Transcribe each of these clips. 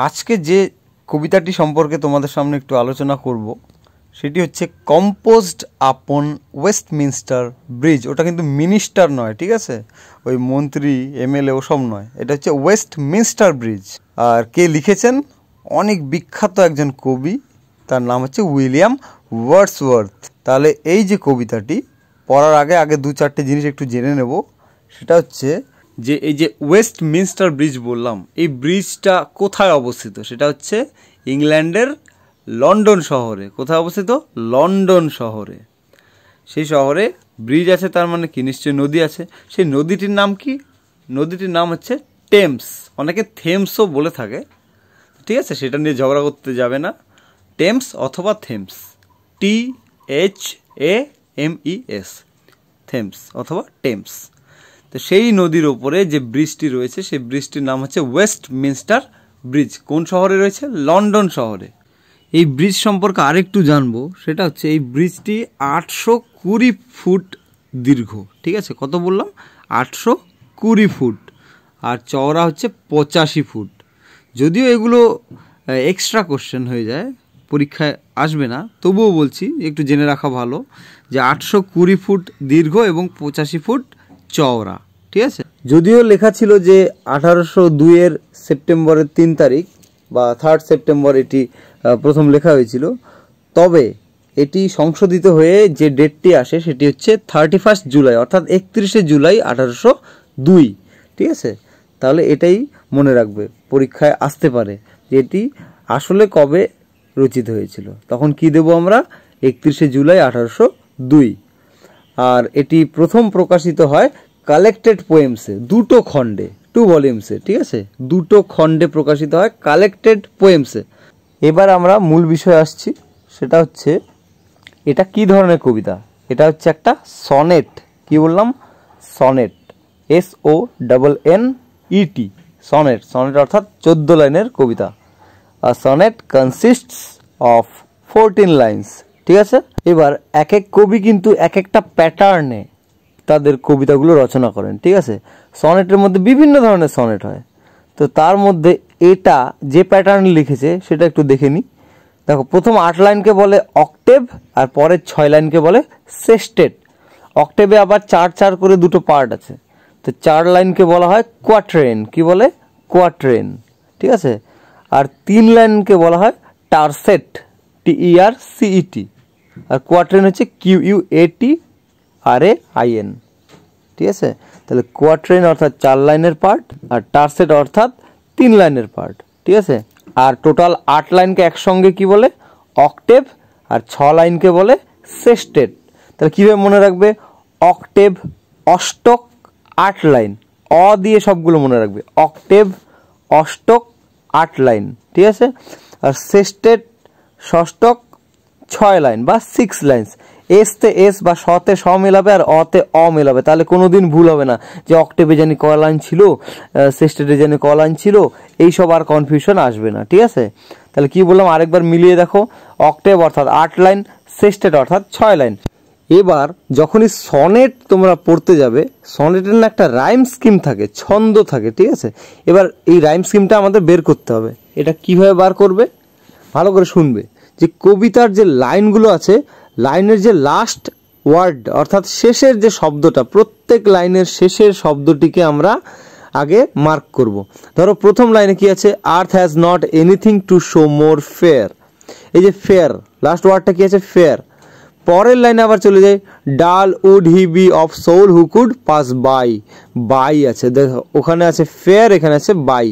আজকে যে কবিতাটি সম্পর্কে তোমাদের সামনে একটু আলোচনা করব সেটি হচ্ছে কম্পোজড আপন ওয়েস্টমিনস্টার ব্রিজ। ওটা কিন্তু মিনিস্টার নয়, ঠিক আছে, ওই মন্ত্রী এমএলএ ওসব নয়, এটা হচ্ছে ওয়েস্টমিনস্টার ব্রিজ। আর কে লিখেছেন? অনেক বিখ্যাত একজন কবি, তার নাম হচ্ছে উইলিয়াম ওয়ার্ডসওয়ার্থ। তাহলে এই যে কবিতাটি পড়ার আগে দু চারটে জিনিস একটু জেনে নেব। সেটা হচ্ছে যে এই যে ওয়েস্টমিনস্টার ব্রিজ বললাম, এই ব্রিজটা কোথায় অবস্থিত? সেটা হচ্ছে ইংল্যান্ডের লন্ডন শহরে। কোথায় অবস্থিত? লন্ডন শহরে। সেই শহরে ব্রিজ আছে, তার মানে কি নিশ্চয়ই নদী আছে। সেই নদীটির নাম কি? নদীটির নাম হচ্ছে টেমস। অনেকে থেমসও বলে থাকে, ঠিক আছে, সেটা নিয়ে ঝগড়া করতে যাবে না। টেমস অথবা থেমস, THAMES, থেমস অথবা টেমস। তো সেই নদীর ওপরে যে ব্রিজটি রয়েছে সেই ব্রিজটির নাম হচ্ছে ওয়েস্টমিনস্টার ব্রিজ। কোন শহরে রয়েছে? লন্ডন শহরে। এই ব্রিজ সম্পর্কে আরেকটু জানবো, সেটা হচ্ছে এই ব্রিজটি 820 ফুট দীর্ঘ, ঠিক আছে। কত বললাম? 820 ফুট। আর চওড়া হচ্ছে 85 ফুট। যদিও এগুলো এক্সট্রা কোশ্চেন হয়ে যায়, পরীক্ষায় আসবে না, তবুও বলছি একটু জেনে রাখা ভালো যে 820 ফুট দীর্ঘ এবং 85 ফুট চওড়া, ঠিক আছে। যদিও লেখা ছিল যে 1802 সেপ্টেম্বরের 3 তারিখ বা 3 সেপ্টেম্বর এটি প্রথম লেখা হয়েছিল, তবে এটি সংশোধিত হয়ে যে ডেটটি আসে সেটি হচ্ছে 31 জুলাই, অর্থাৎ 31 জুলাই 1802, ঠিক আছে। তাহলে এটাই মনে রাখবে, পরীক্ষায় আসতে পারে যে এটি আসলে কবে রচিত হয়েছিল। তখন কি দেব আমরা? 31 জুলাই 1802। আর এটি প্রথম প্রকাশিত হয় কালেক্টেড পোয়েমসে, 2 খণ্ডে, 2 ভলিউমসে, ঠিক আছে, 2 খণ্ডে প্রকাশিত হয় কালেক্টেড পোয়েমসে। এবার আমরা মূল বিষয়ে আসছি, সেটা হচ্ছে এটা কি ধরনের কবিতা? এটা হচ্ছে একটা সনেট। কি বললাম? Sonnet, SONNET, sonnet. সনেট অর্থাৎ 14 লাইনের কবিতা। আর সনেট কনসিস্টস অফ 14 লাইন্স, ঠিক আছে। এবার এক এক কবি কিন্তু এক একটা প্যাটার্নে তাদের কবিতাগুলো রচনা করেন, ঠিক আছে। সনেটের মধ্যে বিভিন্ন ধরনের সনেট হয়, তো তার মধ্যে এটা যে প্যাটার্ন লিখেছে সেটা একটু দেখে নিই। দেখো, প্রথম 8 লাইনকে বলে অক্টেভ, আর পরের 6 লাইনকে বলে সেস্টেট। অক্টেভে আবার 4 করে 2 পার্ট আছে, তো 4 লাইনকে বলা হয় কোয়াট্রেন। কি বলে? কোয়াট্রেন, ঠিক আছে। আর 3 লাইনকে বলা হয় টারসেট, TERCET। আর কোয়াট্রেন হচ্ছে QUATRAIN, ঠিক আছে। তাহলে কোয়াট্রেন অর্থাৎ 4 লাইনের পার্ট, আর টারসেট অর্থাৎ 3 লাইনের পার্ট, ঠিক আছে। আর টোটাল 8 লাইনকে একসঙ্গে কি বলে? অক্টেভ। আর 6 লাইনকে বলে সেস্টেট। তাহলে কীভাবে মনে রাখবে? অক্টেভ, অষ্টক, 8 লাইন, দিয়ে সবগুলো মনে রাখবে। অক্টেভ, অষ্টক, 8 লাইন, ঠিক আছে। আর সেস্টেট, ষষ্ঠক, 6 লাইন বা 6 লাইন্স। এসতে এস বা শতে স মেলাবে আর অতে অ মেলাবে, তাহলে কোনোদিন ভুল হবে না যে অক্টেভে জানি ক লাইন ছিল, সেস্টেটে জানি ক লাইন ছিল, এইসব আর কনফিউশন আসবে না, ঠিক আছে। তাহলে কি বললাম আরেকবার মিলিয়ে দেখো। অক্টেভ অর্থাৎ 8 লাইন, সেস্টেট অর্থাৎ 6 লাইন। এবার যখনই সনেট তোমরা পড়তে যাবে, সনেটের না একটা রাইম স্কিম থাকে, ছন্দ থাকে, ঠিক আছে। এবার এই রাইম স্কিমটা আমাদের বের করতে হবে। এটা কিভাবে বার করবে? ভালো করে শুনবে যে কবিতার যে লাইনগুলো আছে, লাইনের যে লাস্ট ওয়ার্ড অর্থাৎ শেষের যে শব্দটা, প্রত্যেক লাইনের শেষের শব্দটিকে আমরা আগে মার্ক করব। ধরো প্রথম লাইনে কি আছে? আর্থ has not anything to show more fair. এই যে ফেয়ার, লাস্ট ওয়ার্ডটা কি আছে? ফেয়ার। পরের লাইনে আবার চলে যায়, dull would he be of soul who could pass by. By আছে, দেখো ওখানে আছে ফেয়ার, এখানে আছে বাই।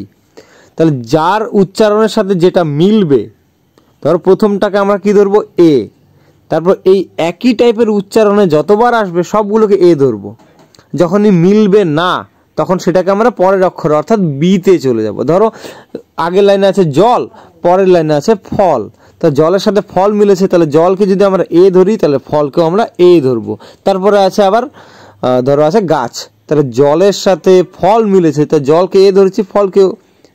তাহলে যার উচ্চারণের সাথে যেটা মিলবে, ধরো প্রথমটাকে আমরা কি ধরবো? এ। তারপর এই একই টাইপের উচ্চারণে যতবার আসবে সবগুলোকে এ ধরবো। যখনই মিলবে না তখন সেটাকে আমরা পরের অক্ষর অর্থাৎ বিতে চলে যাব। ধরো আগের লাইনে আছে জল, পরের লাইনে আছে ফল। তা জলের সাথে ফল মিলেছে, তাহলে জলকে যদি আমরা এ ধরি তাহলে ফলকেও আমরা এ ধরবো। তারপরে আছে আবার ধরো আছে গাছ, তাহলে জলের সাথে ফল মিলেছে, তা জলকে এ ধরেছি, ফলকেও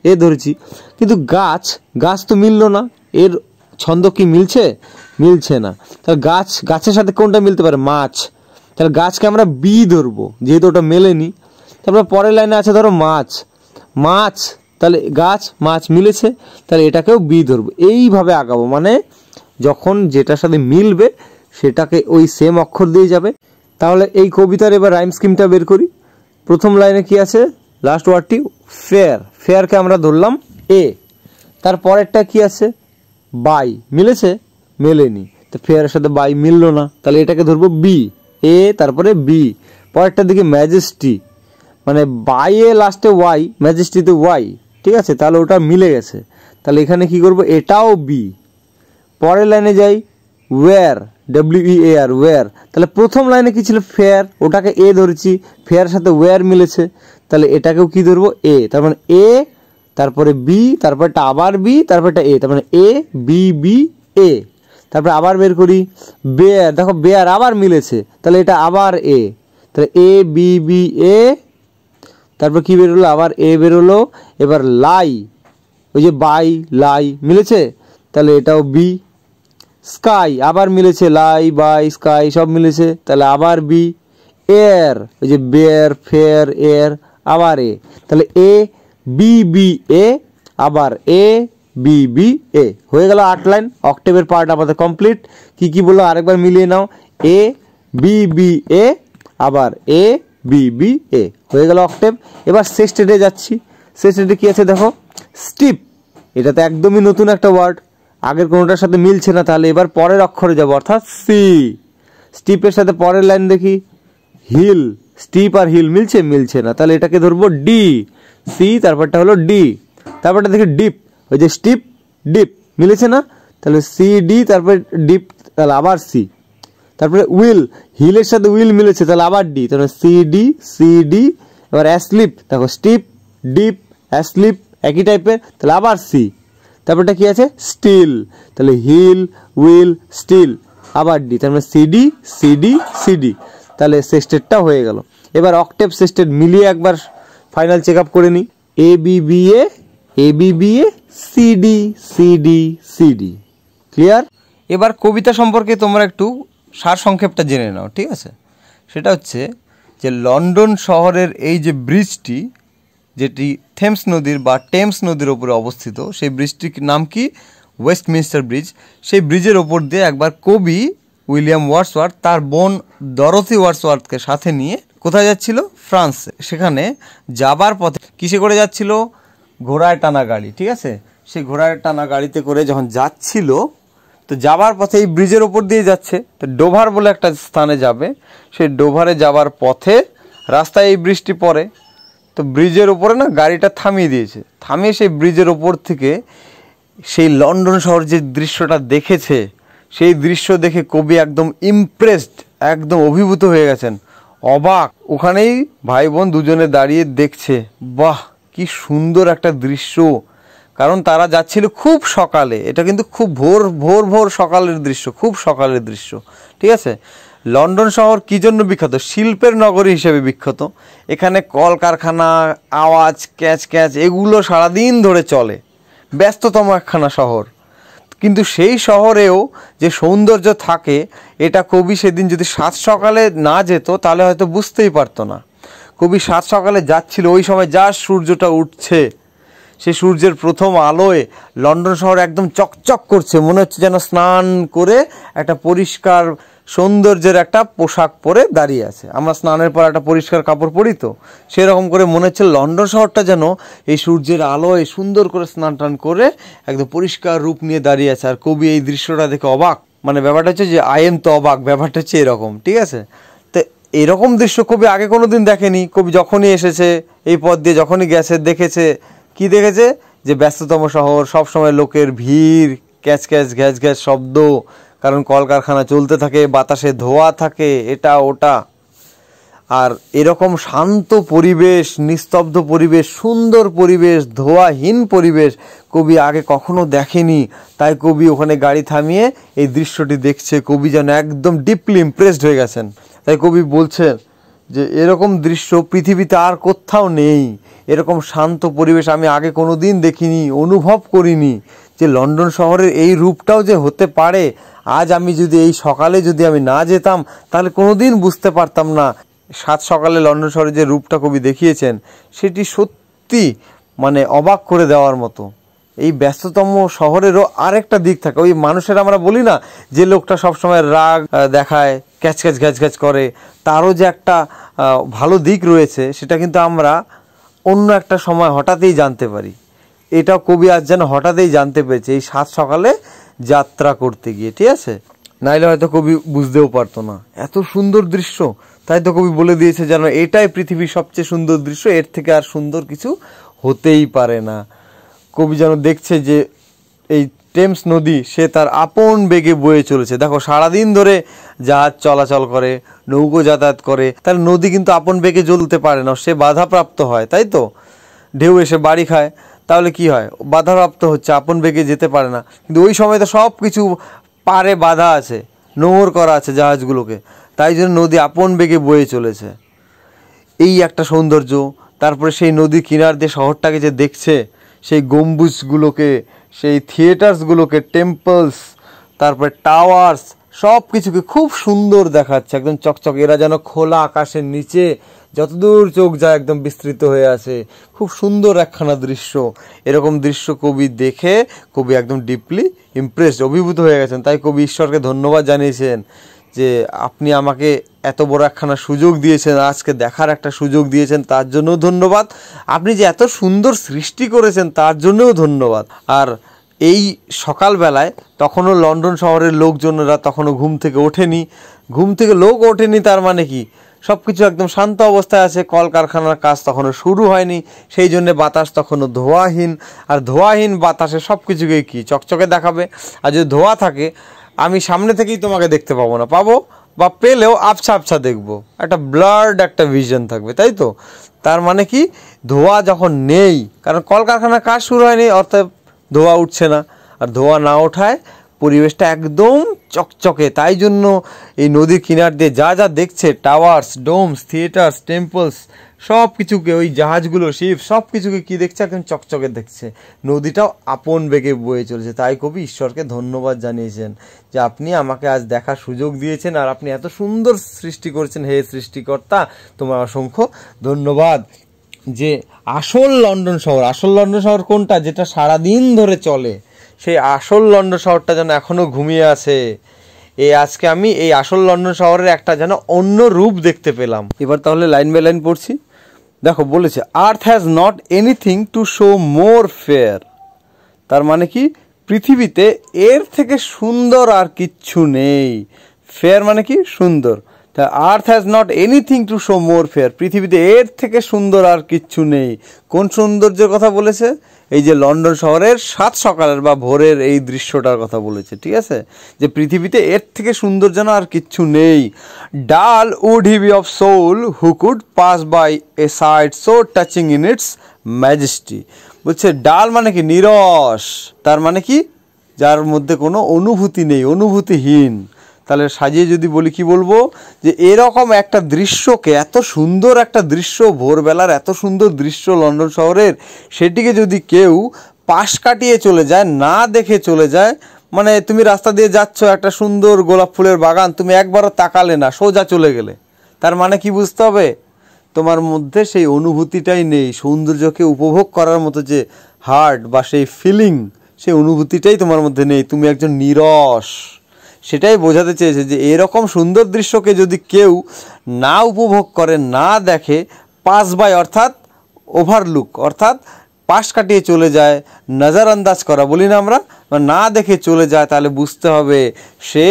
এ ধরেছি। কিন্তু গাছ, গাছ তো মিললো না, এর ছন্দ কি মিলছে? মিলছে না। তাহলে গাছের সাথে কোনটা মিলতে পারে? মাছ। তাহলে গাছকে আমরা বি ধরবো যেহেতু ওটা মেলেনি। তারপর পরের লাইনে আছে ধরো মাছ, মাছ তাহলে গাছ মাছ মিলেছে, তাহলে এটাকেও বি ধরবো। এইভাবে আগাবো, মানে যখন যেটার সাথে মিলবে সেটাকে ওই সেম অক্ষর দিয়ে যাবে। তাহলে এই কবিতার এবার রাইম স্কিমটা বের করি। প্রথম লাইনে কি আছে, লাস্ট ওয়ার্ডটি ফেয়ার, ফেয়ারকে আমরা ধরলাম এ। তারপরেরটা কি আছে, বাই, মিলেছে? মেলেনি, তো ফেয়ারের সাথে বাই মিললো না, তাহলে এটাকে ধরবো বি, এ তারপরে বি। পরেরটার দিকে ম্যাজেস্টি, মানে বাই এ লাস্টে ওয়াই, ম্যাজেস্টিতে ওয়াই, ঠিক আছে, তাহলে ওটা মিলে গেছে, তাহলে এখানে কি করব, এটাও বি। পরের লাইনে যাই, ওয়্যার, WEAR, ওয়্যার, তাহলে প্রথম লাইনে কি ছিল, ফেয়ার, ওটাকে এ ধরেছি, ফেয়ারের সাথে ওয়্যার মিলেছে, তাহলে এটাকেও কি ধরবো, এ। তার মানে এ, তারপরে বি, তারপরটা আবার বি, তারপরটা এ, তার মানে এ বি বি এ। তারপরে আবার বের করি, বেয়ার, দেখো বেয়ার আবার মিলেছে, তাহলে এটা আবার এ, তাহলে এ বি বি এ। তারপর কি বেরোলো, আবার এ বেরোলো। এবার লাই, ওই যে বাই লাই মিলেছে, তাহলে এটাও বি। স্কাই আবার মিলেছে, লাই বাই স্কাই সব মিলেছে, তাহলে আবার বি। এয়ার, ওই যে বেয়ার ফেয়ার এয়ার, আবার এ, তাহলে এ বি বি এ, আবার এ বি বি এ। হয়ে গেল 8 লাইন। অক্টেভের পার্ট আমাদের কমপ্লিট। কি কি বললো আরেকবার মিলিয়ে নাও, এ বি বি এ, আবার এ বি বি এ, হয়ে গেল অক্টেভ। এবার সেক্সটেডে যাচ্ছি। সেক্সটেডে কি আছে দেখো, স্টিপ, এটা তো একদমই নতুন একটা ওয়ার্ড, আগের কোনোটার সাথে মিলছে না, তাহলে এবার পরের অক্ষরে যাবো, অর্থাৎ সি। স্টিপের সাথে পরের লাইন দেখি, হিল, স্টিপ আর হিল মিলছে, মিলছে না, তাহলে এটাকে ধরবো ডি, সি তারপরটা হলো ডি। তারপরটা দেখি ডিপ, ওই যে স্টিপ ডিপ মিলেছে না, তাহলে সি ডি, তারপরে ডিপ, তাহলে আবার সি। তারপরে উইল, হিলের সাথে উইল মিলেছে, তাহলে আবার ডি, তাহলে সি ডি সি ডি। এবার অ্যাসলিপ, দেখো স্টিপ ডিপ অ্যাসলিপ একই টাইপের, তাহলে আবার সি। তারপরটা কি আছে, স্টিল, তাহলে হিল উইল স্টিল, আবার ডি, তার মানে সিডি সিডি সিডি, তাহলে সেক্সটেডটা হয়ে গেল। এবার অক্টেভ সেক্সটেড মিলিয়ে একবার ফাইনাল চেক আপ করে নিই। A B B A, A B B A, CD CD CD. Clear? এবার কবিতা সম্পর্কে তোমরা একটু সারসংক্ষেপটা জেনে নাও, ঠিক আছে? সেটা হচ্ছে যে লন্ডন শহরের এই যে ব্রিজটি, যেটি থেমস নদীর বা টেমস নদীর ওপরে অবস্থিত, সেই ব্রিজটির নাম কি, ওয়েস্টমিনস্টার ব্রিজ। সেই ব্রিজের ওপর দিয়ে একবার কবি উইলিয়াম ওয়ার্ডসওয়ার্থ তার বোন ডরোথি ওয়ার্ডসওয়ার্থকে সাথে নিয়ে কোথায় যাচ্ছিল, ফ্রান্সে। সেখানে যাবার পথে কিসে করে যাচ্ছিল, ঘোড়ায় টানা গাড়ি, ঠিক আছে? সেই ঘোড়ায় টানা গাড়িতে করে যখন যাচ্ছিল, তো যাবার পথে এই ব্রিজের ওপর দিয়ে যাচ্ছে, তো ডোভার বলে একটা স্থানে যাবে, সেই ডোভারে যাবার পথে রাস্তায় এই ব্রিজটি পড়ে, তো ব্রিজের ওপরে না গাড়িটা থামিয়ে দিয়েছে, থামিয়ে সেই ব্রিজের ওপর থেকে সেই লন্ডন শহর যে দৃশ্যটা দেখেছে, সেই দৃশ্য দেখে কবি একদম ইমপ্রেসড, একদম অভিভূত হয়ে গেছেন, অবাক। ওখানেই ভাই বোন দুজনে দাঁড়িয়ে দেখছে, বাহ কি সুন্দর একটা দৃশ্য। কারণ তারা যাচ্ছিল খুব সকালে, এটা কিন্তু খুব ভোর ভোর ভোর সকালের দৃশ্য, খুব সকালের দৃশ্য, ঠিক আছে? লন্ডন শহর কী জন্য বিখ্যাত, শিল্পের নগরী হিসেবে বিখ্যাত। এখানে কলকারখানা, আওয়াজ, ক্যাচ ক্যাচ এগুলো সারাদিন ধরে চলে, ব্যস্ততম একখানা শহর। কিন্তু সেই শহরেও যে সৌন্দর্য থাকে, এটা কবি সেদিন যদি সাত সকালে না যেত তাহলে হয়তো বুঝতেই পারতো না। কবি সাত সকালে যাচ্ছিল, ওই সময় যা সূর্যটা উঠছে, সেই সূর্যের প্রথম আলোয় লন্ডন শহর একদম চকচক করছে, মনে হচ্ছে যেন স্নান করে একটা পরিষ্কার সৌন্দর্যের একটা পোশাক পরে দাঁড়িয়ে আছে। আমরা স্নানের পর একটা পরিষ্কার কাপড় পরি, তো সেরকম করে মনে হচ্ছে লন্ডন শহরটা যেন এই সূর্যের আলোয় সুন্দর করে স্নান টান করে একদম পরিষ্কার রূপ নিয়ে দাঁড়িয়ে আছে। আর কবি এই দৃশ্যটা দেখে অবাক, মানে ব্যাপারটা হচ্ছে যে আই এম তো অবাক, ব্যাপারটা হচ্ছে এরকম, ঠিক আছে? তো এরকম দৃশ্য কবি আগে কোনো দিন দেখেনি। কবি যখনই এসেছে এই পথ দিয়ে, যখনই গেছে, দেখেছে কি দেখেছে, যে ব্যস্ততম শহর, সবসময় লোকের ভিড়, ক্যাচ ক্যাচ ঘ্যাচ ঘ্যাচ শব্দ, কারণ কলকারখানা চলতে থাকে, বাতাসে ধোঁয়া থাকে, এটা ওটা। আর এরকম শান্ত পরিবেশ, নিস্তব্ধ পরিবেশ, সুন্দর পরিবেশ, ধোঁয়াহীন পরিবেশ কবি আগে কখনো দেখেনি। তাই কবি ওখানে গাড়ি থামিয়ে এই দৃশ্যটি দেখছে, কবি যেন একদম ডিপলি ইমপ্রেসড হয়ে গেছেন। তাই কবি বলছেন যে এরকম দৃশ্য পৃথিবীতে আর কোথাও নেই, এরকম শান্ত পরিবেশ আমি আগে কোনো দিন দেখিনি, অনুভব করিনি, যে লন্ডন শহরের এই রূপটাও যে হতে পারে। আজ আমি যদি এই সকালে যদি আমি না যেতাম তাহলে কোনো দিন বুঝতে পারতাম না। সাত সকালে লন্ডন শহরের যে রূপটা কবি দেখিয়েছেন সেটি সত্যি মানে অবাক করে দেওয়ার মতো। এই ব্যস্ততম শহরেরও আরেকটা দিক থাকে, ওই মানুষের আমরা বলি না যে লোকটা সবসময় রাগ দেখায়, ক্যাচ ক্যাচ ঘ্যাচ ঘ্যাচ করে, তারও যে একটা ভালো দিক রয়েছে সেটা কিন্তু আমরা অন্য একটা সময় হঠাৎই জানতে পারি। এটাও কবি আজ যেন হঠাৎই জানতে পেরেছে এই সাত সকালে যাত্রা করতে গিয়ে, ঠিক আছে? নাইলে হয়তো কবি বুঝতেও পারতো না। এত সুন্দর দৃশ্য, তাই তো কবি বলে দিয়েছে যেন এটাই পৃথিবীর সবচেয়ে সুন্দর দৃশ্য, এর থেকে আর সুন্দর কিছু হতেই পারে না। কবি যেন দেখছে যে এই টেমস নদী সে তার আপন বেগে বয়ে চলেছে। দেখো সারাদিন ধরে জাহাজ চলাচল করে, নৌকো যাতায়াত করে, তার নদী কিন্তু আপন বেগে চলতে পারে না, সে বাধাপ্রাপ্ত হয়, তাই তো? ঢেউ এসে বাড়ি খায়, তাহলে কি হয়? বাধাপ্রাপ্ত হচ্ছে, আপন বেগে যেতে পারে না। কিন্তু ওই সময় তো সব কিছু পারে বাধা আছে, নোঙর করা আছে জাহাজগুলোকে, তাই জন্য নদী আপন বেগে বয়ে চলেছে। এই একটা সৌন্দর্য। তারপরে সেই নদীর কিনার দিয়ে শহরটাকে যে দেখছে, সেই গম্বুজগুলোকে, সেই থিয়েটার্সগুলোকে, টেম্পলস, তারপরে টাওয়ার্স, সব কিছুকে খুব সুন্দর দেখাচ্ছে, একদম চকচক। এরা যেন খোলা আকাশের নিচে যতদূর চোখ যায় একদম বিস্তৃত হয়ে আছে। খুব সুন্দর একখানা দৃশ্য। এরকম দৃশ্য কবি দেখে কবি একদম ডিপলি ইমপ্রেসড, অভিভূত হয়ে গেছেন। তাই কবি ঈশ্বরকে ধন্যবাদ জানিয়েছেন যে আপনি আমাকে এত বড় একখানা সুযোগ দিয়েছেন, আজকে দেখার একটা সুযোগ দিয়েছেন, তার জন্যও ধন্যবাদ। আপনি যে এত সুন্দর সৃষ্টি করেছেন তার জন্যও ধন্যবাদ। আর এই সকালবেলায় তখনও লন্ডন শহরের লোকজনেরা তখনও ঘুম থেকে ওঠেনি। ঘুম থেকে লোক ওঠেনি তার মানে কি? সব কিছু একদম শান্ত অবস্থায় আছে, কলকারখানার কাজ তখনও শুরু হয়নি, সেই জন্য বাতাস তখনও ধোঁয়াহীন। আর ধোঁয়াহীন বাতাসে সব কিছুকে কি চকচকে দেখাবে। আর যদি ধোঁয়া থাকে, আমি সামনে থেকেই তোমাকে দেখতে পাবো না, পাবো বা পেলেও আবছা আবছা দেখবো, একটা ব্লার্ড একটা ভিশন থাকবে, তাই তো? তার মানে কি, ধোঁয়া যখন নেই, কারণ কলকারখানার কাজ শুরু হয়নি, অর্থাৎ ধোঁয়া উঠছে না। আর ধোঁয়া না ওঠায় পরিবেশটা একদম চকচকে। তাই জন্য এই নদীর কিনার দিয়ে যা যা দেখছে, টাওয়ার্স, ডোমস, থিয়েটার্স, টেম্পলস, সব কিছুকে, ওই জাহাজগুলো, শিপ, সব কিছুকে কি দেখছে? একদম চকচকে দেখছে। নদীটাও আপন বেগে বয়ে চলেছে। তাই কবি ঈশ্বরকে ধন্যবাদ জানিয়েছেন যে আপনি আমাকে আজ দেখার সুযোগ দিয়েছেন, আর আপনি এত সুন্দর সৃষ্টি করেছেন। হে সৃষ্টিকর্তা, তোমার অসংখ্য ধন্যবাদ। যে আসল লন্ডন শহর কোনটা? যেটা সারাদিন ধরে চলে, সেই আসল লন্ডন শহরটা যেন এখনো ঘুমিয়ে আছে। আজকে আমি এই আসল লন্ডন শহরের একটা যেন অন্য রূপ দেখতে পেলাম। এবার তাহলে লাইন বাই লাইন পড়ছি। দেখো বলেছে, আর্থ has not anything to show more fair. তার মানে কি, পৃথিবীতে এর থেকে সুন্দর আর কিচ্ছু নেই। ফেয়ার মানে কি? সুন্দর। তা আর্থ has not anything to show more fair, পৃথিবীতে এর থেকে সুন্দর আর কিচ্ছু নেই। কোন সৌন্দর্যের কথা বলেছে? এই যে লন্ডন শহরের সাত সকালের বা ভোরের এই দৃশ্যটার কথা বলেছে, ঠিক আছে? যে পৃথিবীতে এর থেকে সুন্দর যেন আর কিচ্ছু নেই। Dull would he be of soul who could pass by a side so touching in its majesty. বলছে ডাল মানে কি? নিরস। তার মানে কি? যার মধ্যে কোনো অনুভূতি নেই, অনুভূতিহীন। তাহলে সাজিয়ে যদি বলি, কি বলবো? যে এরকম একটা দৃশ্যকে, এত সুন্দর একটা দৃশ্য, ভোরবেলার এত সুন্দর দৃশ্য লন্ডন শহরের, সেটিকে যদি কেউ পাশ কাটিয়ে চলে যায়, না দেখে চলে যায়, মানে তুমি রাস্তা দিয়ে যাচ্ছ, একটা সুন্দর গোলাপ ফুলের বাগান, তুমি একবারও তাকালে না, সোজা চলে গেলে, তার মানে কি বুঝতে হবে? তোমার মধ্যে সেই অনুভূতিটাই নেই, সৌন্দর্যকে উপভোগ করার মতো যে হার্ট বা সেই ফিলিং, সেই অনুভূতিটাই তোমার মধ্যে নেই, তুমি একজন নিরস। সেটাই বোঝাতে চেয়েছে যে এরকম সুন্দর দৃশ্যকে যদি কেউ না উপভোগ করে, না দেখে, পাস বাই অর্থাৎ ওভারলুক, অর্থাৎ পাশ কাটিয়ে চলে যায়, নজরআন্দাজ করা বলি না আমরা, না দেখে চলে যায়, তাহলে বুঝতে হবে সে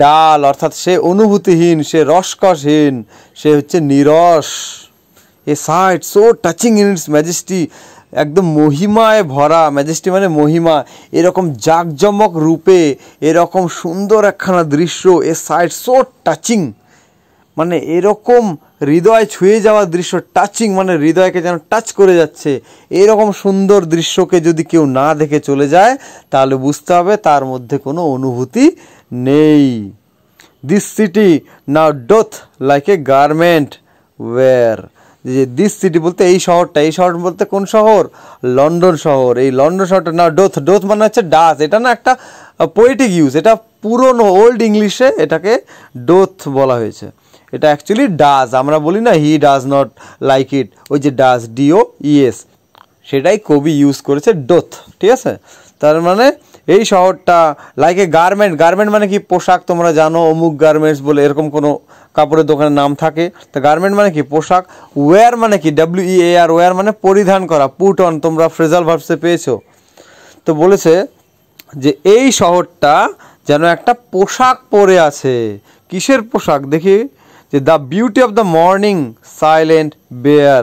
ডাল, অর্থাৎ সে অনুভূতিহীন, সে রসকসহীন, সে হচ্ছে নিরস। A sight so touching in its majesty, একদম মহিমায় ভরা, ম্যাজেস্টি মানে মহিমা, এরকম জাঁকজমক রূপে, এরকম সুন্দর একখানা দৃশ্য। এ সাইট সো টাচিং মানে এরকম হৃদয় ছুঁয়ে যাওয়া দৃশ্য, টাচিং মানে হৃদয়কে যেন টাচ করে যাচ্ছে। এরকম সুন্দর দৃশ্যকে যদি কেউ না দেখে চলে যায়, তাহলে বুঝতে হবে তার মধ্যে কোনো অনুভূতি নেই। This city now doth like a garment wear. যে দিস সিটি বলতে এই শহরটা, এই শহর বলতে কোন শহর? লন্ডন শহর। এই লন্ডন শহরটা না ডোথ, ডোথ মানে হচ্ছে ডাস, এটা না একটা পোয়েটিক ইউজ, এটা পুরনো ওল্ড ইংলিশে এটাকে ডোথ বলা হয়েছে। এটা অ্যাকচুয়ালি ডাজ, আমরা বলি না he does not like it, ওই যে ডাজ, ডিও ইএস, সেটাই কবি ইউজ করেছে ডোথ। ঠিক আছে, তার মানে এই শহরটা লাইক এ গার্মেন্ট। গার্মেন্ট মানে কি? পোশাক। তোমরা জানো অমুক গার্মেন্টস বলে এরকম কোনো কাপড়ের দোকানের নাম থাকে। তো গার্মেন্ট মানে কি? পোশাক। ওয়্যার মানে কি? WEAR, ওয়্যার মানে পরিধান করা, পুট অন। তোমরা ফ্রেজাল ভার্বসে পেয়েছো। তো বলেছে যে এই শহরটা যেন একটা পোশাক পরে আছে। কিসের পোশাক? দেখি যে the beauty of the morning silent bare,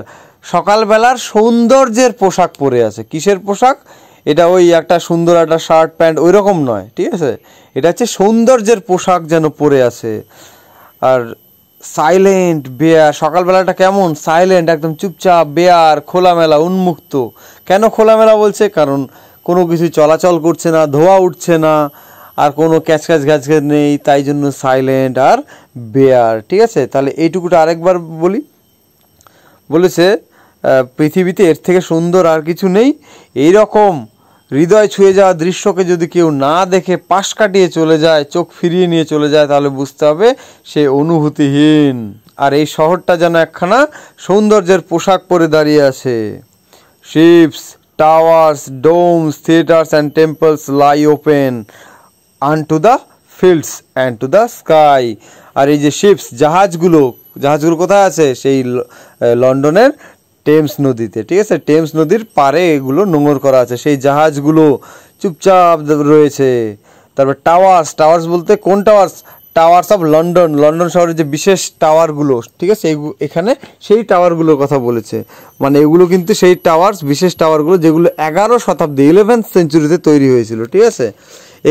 সকালবেলার সৌন্দর্যের পোশাক পরে আছে। কিসের পোশাক? এটা ওই একটা সুন্দর একটা শার্ট প্যান্ট ওই রকম নয়। ঠিক আছে, এটা হচ্ছে সৌন্দর্যের পোশাক যেন পরে আছে। আর সাইলেন্ট বেয়ার, সকালবেলাটা কেমন? সাইলেন্ট, একদম চুপচাপ। বেয়ার খোলামেলা, উন্মুক্ত। কেন খোলামেলা বলছে? কারণ কোনো কিছু চলাচল করছে না, ধোঁয়া উঠছে না, আর কোনো ক্যাচক্যাচ ঘ্যাচক্যাচ নেই, তাই জন্য সাইলেন্ট আর বেয়ার। ঠিক আছে, তাহলে এইটুকুটা আরেকবার বলি। বলেছে পৃথিবীতে এর থেকে সুন্দর আর কিছু নেই। এই রকম হৃদয় ছুঁয়ে যাওয়া দৃশ্যকে যদি কেউ না দেখে পাশ কাটিয়ে চলে যায়, চোখ ফিরিয়ে নিয়ে চলে যায়, তাহলে বুঝতে হবে সে অনুভূতিহীন। আর এই শহরটা যেন একখানা সৌন্দর্যের পোশাক পরে দাঁড়িয়ে আছে। Ships, towers, domes, theatres and temples lie open unto the fields and to the sky. আর এই যে শিপস, জাহাজগুলো কোথায় আছে? সেই লন্ডনের টেমস নদীতে। ঠিক আছে, টেমস নদীর পাড়ে এগুলো নোঙর করা আছে। সেই জাহাজগুলো চুপচাপ রয়েছে। তারপর টাওয়ার্স বলতে কোন towers? Towers of London, London শহরের যে বিশেষ টাওয়ারগুলো। ঠিক আছে, এখানে সেই টাওয়ারগুলোর কথা বলেছে। মানে এগুলো কিন্তু সেই টাওয়ার্স, বিশেষ টাওয়ারগুলো যেগুলো 11 শতাব্দী 11th সেঞ্চুরিতে তৈরি হয়েছিল। ঠিক আছে,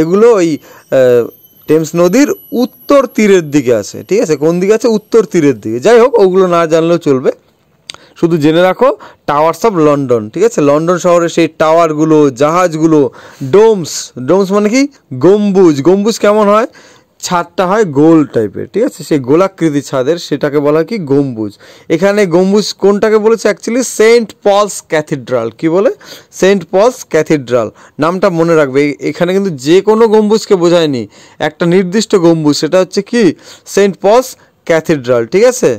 এগুলো ওই টেমস নদীর উত্তর তীরের দিকে আছে। ঠিক আছে, কোন দিকে আছে? উত্তর তীরের দিকে। যাই হোক, ওগুলো না জানলেও চলবে, শুধু জেনে রাখো টাওয়ার্স অফ লন্ডন। ঠিক আছে, লন্ডন শহরের সেই টাওয়ারগুলো, জাহাজগুলো। ডোমস মানে কি? গম্বুজ কেমন হয়? ছাদটা হয় গোল টাইপের। ঠিক আছে, সেই গোলাকৃতি ছাদের, সেটাকে বলা কি? গম্বুজ। এখানে গম্বুজ কোনটাকে বলেছে? Actually Saint Paul's Cathedral. কি বলে? Saint Paul's Cathedral. নামটা মনে রাখবে। এখানে কিন্তু যে কোনো গম্বুজকে বোঝায়নি, একটা নির্দিষ্ট গম্বুজ, সেটা হচ্ছে কি? Saint Paul's Cathedral. ঠিক আছে,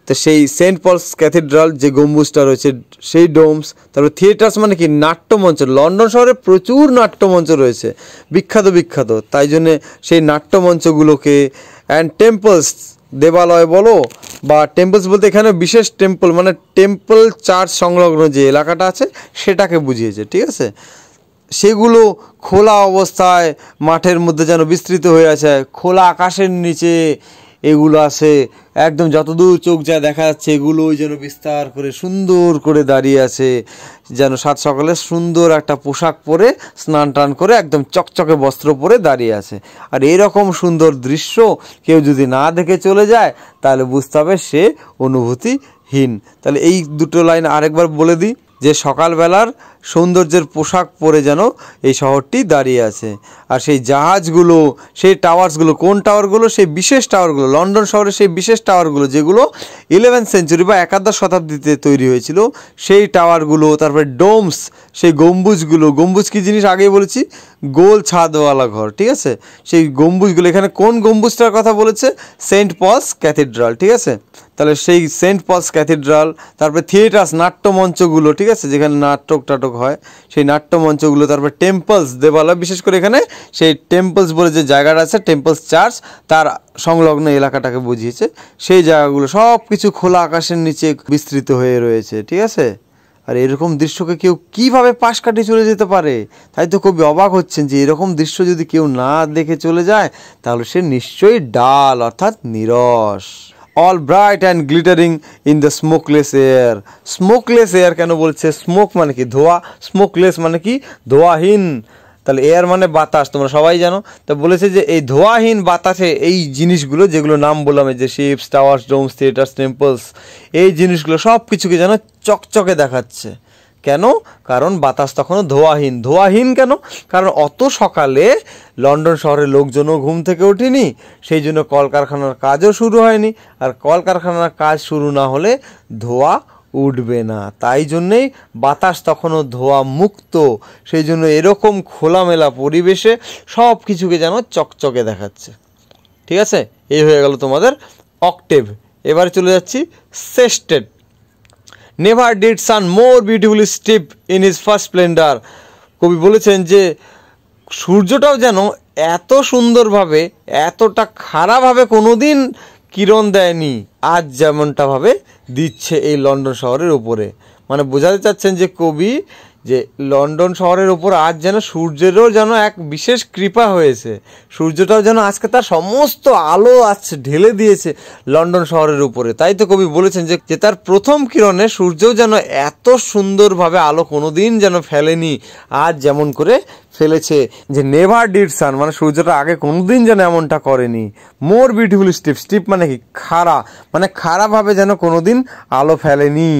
তো সেই সেন্ট পলস ক্যাথিড্রাল যে গম্বুজটা রয়েছে, সেই ডোমস। তারপর থিয়েটার্স মানে কি? নাট্যমঞ্চ। লন্ডন শহরে প্রচুর নাট্যমঞ্চ রয়েছে, বিখ্যাত। তাই জন্যে সেই নাট্যমঞ্চগুলোকে। অ্যান্ড টেম্পলস, দেবালয় বলো বা টেম্পলস বলতে এখানে বিশেষ টেম্পল মানে টেম্পল চার্চ সংলগ্ন যে এলাকাটা আছে সেটাকে বুঝিয়েছে। ঠিক আছে, সেগুলো খোলা অবস্থায় মাঠের মধ্যে যেন বিস্তৃত হয়ে আছে, খোলা আকাশের নিচে এগুলো আছে। একদম যতদূর চোখ যা দেখা যাচ্ছে এগুলোই যেন বিস্তার করে সুন্দর করে দাঁড়িয়ে আছে, যেন সাত সকালে সুন্দর একটা পোশাক পরে স্নান টান করে একদম চকচকে বস্ত্র পরে দাঁড়িয়ে আছে। আর এরকম সুন্দর দৃশ্য কেউ যদি না দেখে চলে যায়, তাহলে বুঝতে হবে সে অনুভূতিহীন। তাহলে এই দুটো লাইন আরেকবার বলে দিই, যে সকালবেলার সৌন্দর্যের পোশাক পরে যেন এই শহরটি দাঁড়িয়ে আছে। আর সেই জাহাজগুলো, সেই টাওয়ার্সগুলো, কোন টাওয়ারগুলো? সেই বিশেষ টাওয়ারগুলো, লন্ডন শহরের সেই বিশেষ টাওয়ারগুলো যেগুলো 11th সেঞ্চুরি বা 11th শতাব্দীতে তৈরি হয়েছিল, সেই টাওয়ারগুলো। তারপরে ডোমস, সেই গম্বুজগুলো। গম্বুজ কী জিনিস আগেই বলেছি? গোল ছাদওয়ালা ঘর। ঠিক আছে, সেই গম্বুজগুলো। এখানে কোন গম্বুজটার কথা বলেছে? Saint Paul's Cathedral. ঠিক আছে, তাহলে সেই সেন্ট পলস ক্যাথিড্রাল। তারপরে থিয়েটার্স, নাট্যমঞ্চগুলো। ঠিক আছে, যেখানে নাটক হয় সেই নাট্যমঞ্চগুলো। তারপর টেম্পলস, দেবালয়। বিশেষ করে এখানে সেই টেম্পলস বলে যে জায়গাটা আছে, টেম্পলস চার্চ, তার সংলগ্ন এলাকাটাকে বুঝিয়েছে। সেই জায়গাগুলো সব কিছু খোলা আকাশের নিচে বিস্তৃত হয়ে রয়েছে। ঠিক আছে, আর এরকম দৃশ্যকে কেউ কিভাবে পাশ কাটিয়ে চলে যেতে পারে? তাই তো কবি অবাক হচ্ছেন যে এরকম দৃশ্য যদি কেউ না দেখে চলে যায়, তাহলে সে নিশ্চয়ই ডাল অর্থাৎ নিরস। All bright and glittering in the smokeless air. Smokeless air কেন বলছে? স্মোক মানে কি? ধোঁয়া। স্মোকলেস মানে কি? ধোঁয়াহীন। তাহলে এয়ার মানে বাতাস, তোমরা সবাই জানো। তো বলেছে যে এই ধোঁয়াহীন বাতাসে এই জিনিসগুলো যেগুলো নাম বললাম, এই যে ships, towers, domes, theatres, temples, এই জিনিসগুলো সব কিছুকে যেন চকচকে দেখাচ্ছে। কেন? কারণ বাতাস তখনও ধোঁয়াহীন কেন? কারণ অত সকালে লন্ডন শহরের লোকজনও ঘুম থেকে ওঠেনি, সেই জন্য কলকারখানার কাজও শুরু হয়নি। আর কলকারখানার কাজ শুরু না হলে ধোঁয়া উঠবে না, তাই জন্যেই বাতাস তখনও ধোঁয়া মুক্ত। সেই জন্য এরকম খোলামেলা পরিবেশে সব কিছুকে যেন চকচকে দেখাচ্ছে। ঠিক আছে, এই হয়ে গেল তোমাদের অক্টেভ। এবারে চলে যাচ্ছি sestet. Never did sun more beautifully steep in his first splendour. কবি বলেছেন যে সূর্যটাও যেন এত সুন্দরভাবে, এতটা খারাপভাবে কোনোদিন কিরণ দেয়নি আজ যেমনটা ভাবে দিচ্ছে এই লন্ডন শহরের উপরে। মানে বোঝাতে চাচ্ছেন যে কবি যে লন্ডন শহরের ওপর আজ যেন সূর্যেরও যেন এক বিশেষ কৃপা হয়েছে, সূর্যটাও যেন আজকে তার সমস্ত আলো আছে ঢেলে দিয়েছে লন্ডন শহরের উপরে। তাই তো কবি বলেছেন যে তার প্রথম কিরণে সূর্যও যেন এত সুন্দরভাবে আলো কোনোদিন যেন ফেলেনি আজ যেমন করে ফেলেছে। যে নেভার ডিড সান মানে সূর্যটা আগে কোনোদিন যেন এমনটা করেনি। মোর বিউটিফুল স্টিপ, স্টিপ মানে কি খাড়া, মানে খারাপভাবে যেন কোনোদিন আলো ফেলেনি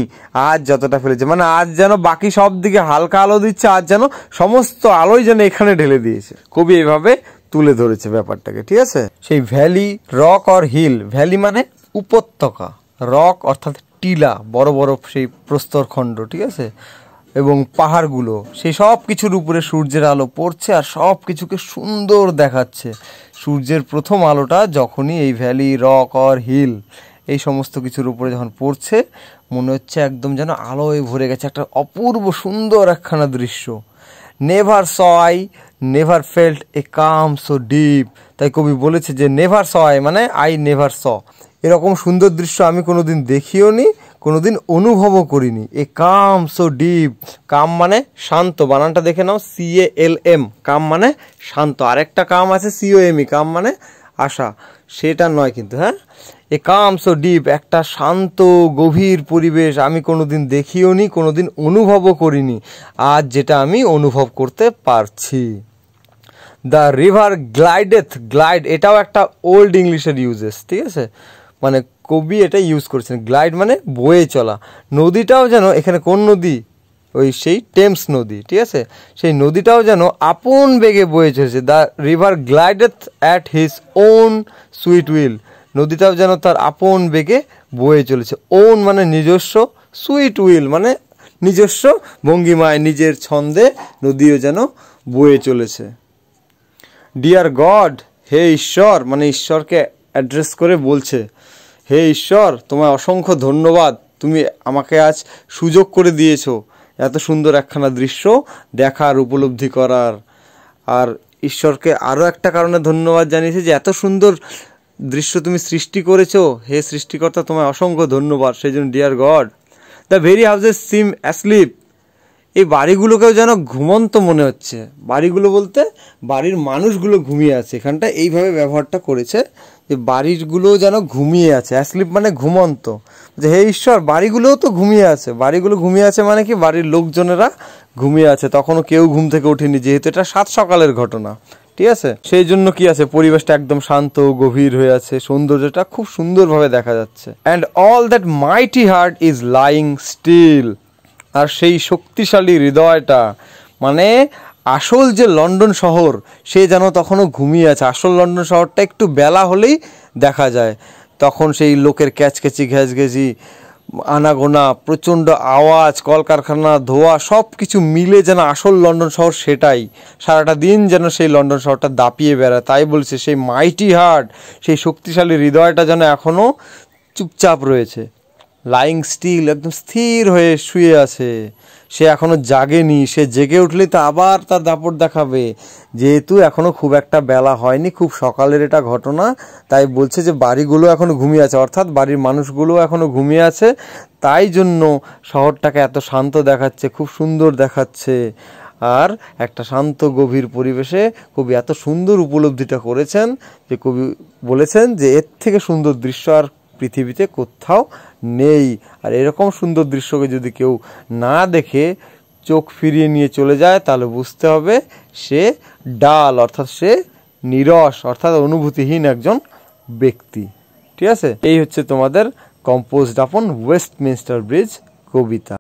আজ যতটা ফেলেছে। মানে আজ যেন বাকি সব দিকে হালকা আলো দিচ্ছে, আজ যেন সমস্ত আলোই যেন এখানে ঢেলে দিয়েছে। কবি এইভাবে তুলে ধরেছে ব্যাপারটাকে, ঠিক আছে। সেই valley, rock or hill, valley মানে উপত্যকা, রক অর্থাৎ টিলা, বড় বড় সেই প্রস্তরখণ্ড, ঠিক আছে, এবং পাহাড়গুলো, সেই সব কিছুর উপরে সূর্যের আলো পড়ছে আর সব কিছুকে সুন্দর দেখাচ্ছে। সূর্যের প্রথম আলোটা যখনই এই ভ্যালি, রক অর হিল এই সমস্ত কিছুর উপরে যখন পড়ছে, মনে হচ্ছে একদম যেন আলোয় ভরে গেছে, একটা অপূর্ব সুন্দর একখানা দৃশ্য। Never saw I never felt a calm so deep. তাই কবি বলেছে যে নেভার স আই মানে আই নেভার স, এরকম সুন্দর দৃশ্য আমি কোনোদিন দেখিও নি, কোনোদিন অনুভবও করিনি। এ কাম সো ডিপ, কাম মানে শান্ত, বানানটা দেখে নাও, CALM, কাম মানে শান্ত। আরেকটা কাম আছে COME, কাম মানে আশা, সেটা নয় কিন্তু, হ্যাঁ। এ কাম সো ডিপ, একটা শান্ত গভীর পরিবেশ আমি কোনোদিন দেখিও নি, কোনোদিন অনুভবও করিনি, আজ যেটা আমি অনুভব করতে পারছি। দ্য রিভার গ্লাইডেথ, গ্লাইড এটাও একটা ওল্ড ইংলিশের ইউজেস, ঠিক আছে, মানে কবি এটা ইউজ করছেন। গ্লাইড মানে বয়ে চলা। নদীটাও যেন, এখানে কোন নদী, ওই সেই টেমস নদী, ঠিক আছে, সেই নদীটাও যেন আপন বেগে বয়ে চলেছে। The river glideth at his own sweet will, নদীটাও যেন তার আপন বেগে বয়ে চলেছে। ওন মানে নিজস্ব, সুইট উইল মানে নিজস্ব ভঙ্গিমায়, নিজের ছন্দে নদীও যেন বয়ে চলেছে। ডিয়ার গড, হে ঈশ্বর, মানে ঈশ্বরকে অ্যাড্রেস করে বলছে, হে ঈশ্বর তোমায় অসংখ্য ধন্যবাদ, তুমি আমাকে আজ সুযোগ করে দিয়েছো এত সুন্দর একখানা দৃশ্য দেখার, উপলব্ধি করার। আর ঈশ্বরকে আরও একটা কারণে ধন্যবাদ জানিয়েছে যে এত সুন্দর দৃশ্য তুমি সৃষ্টি করেছো, হে সৃষ্টিকর্তা তোমায় অসংখ্য ধন্যবাদ। সেই জন্য dear God. The very houses seem asleep, এই বাড়িগুলোকেও যেন ঘুমন্ত মনে হচ্ছে। বাড়িগুলো বলতে বাড়ির মানুষগুলো ঘুমিয়ে আছে, এখানটা এইভাবে ব্যবহারটা করেছে যে বাড়িগুলো যেন ঘুমিয়ে আছে। অ্যাসলিপ মানে ঘুমন্ত, যে হে ঈশ্বর বাড়িগুলোও তো ঘুমিয়ে আছে। বাড়িগুলো ঘুমিয়ে আছে মানে কি, বাড়ির লোকজনেরা ঘুমিয়ে আছে, তখনও কেউ ঘুম থেকে ওঠেনি, যেহেতু এটা সাত সকালের ঘটনা, ঠিক আছে। সেই জন্য কি আছে, পরিবেশটা একদম শান্ত গভীর হয়ে আছে, সৌন্দর্যটা খুব সুন্দরভাবে দেখা যাচ্ছে। And all that mighty heart is lying still, আর সেই শক্তিশালী হৃদয়টা মানে আসল যে লন্ডন শহর, সে যেন তখনও ঘুমিয়ে আছে। আসল লন্ডন শহরটা একটু বেলা হলেই দেখা যায়, তখন সেই লোকের ক্যাচক্যাচি ঘ্যাচঘেচি, আনাগোনা, প্রচণ্ড আওয়াজ, কলকারখানা, ধোঁয়া, সব কিছু মিলে যেন আসল লন্ডন শহর সেটাই। সারাটা দিন যেন সেই লন্ডন শহরটা দাপিয়ে বেড়ায়। তাই বলছে সেই মাইটি হার্ট, সেই শক্তিশালী হৃদয়টা যেন এখনও চুপচাপ রয়েছে। লাইং স্টিল, একদম স্থির হয়ে শুয়ে আছে, সে এখনো জাগেনি। সে জেগে উঠলেই তো আবার তার দাপট দেখাবে, যেহেতু এখনো খুব একটা বেলা হয়নি, খুব সকালের এটা ঘটনা। তাই বলছে যে বাড়িগুলো এখনো ঘুমিয়ে আছে, অর্থাৎ বাড়ির মানুষগুলো এখনো ঘুমিয়ে আছে, তাই জন্য শহরটাকে এত শান্ত দেখাচ্ছে, খুব সুন্দর দেখাচ্ছে। আর একটা শান্ত গভীর পরিবেশে কবি এত সুন্দর উপলব্ধিটা করেছেন যে কবি বলেছেন যে এর থেকে সুন্দর দৃশ্য আর পৃথিবীতে কোথাও নেই। আর এরকম সুন্দর দৃশ্যকে যদি কেউ না দেখে চোখ ফিরিয়ে নিয়ে চলে যায়, তাহলে বুঝতে হবে সে ডাল, অর্থাৎ সে নিরস, অর্থাৎ অনুভূতিহীন একজন ব্যক্তি, ঠিক আছে। এই হচ্ছে তোমাদের কম্পোজড আপন ওয়েস্টমিনস্টার ব্রিজ কবিতা।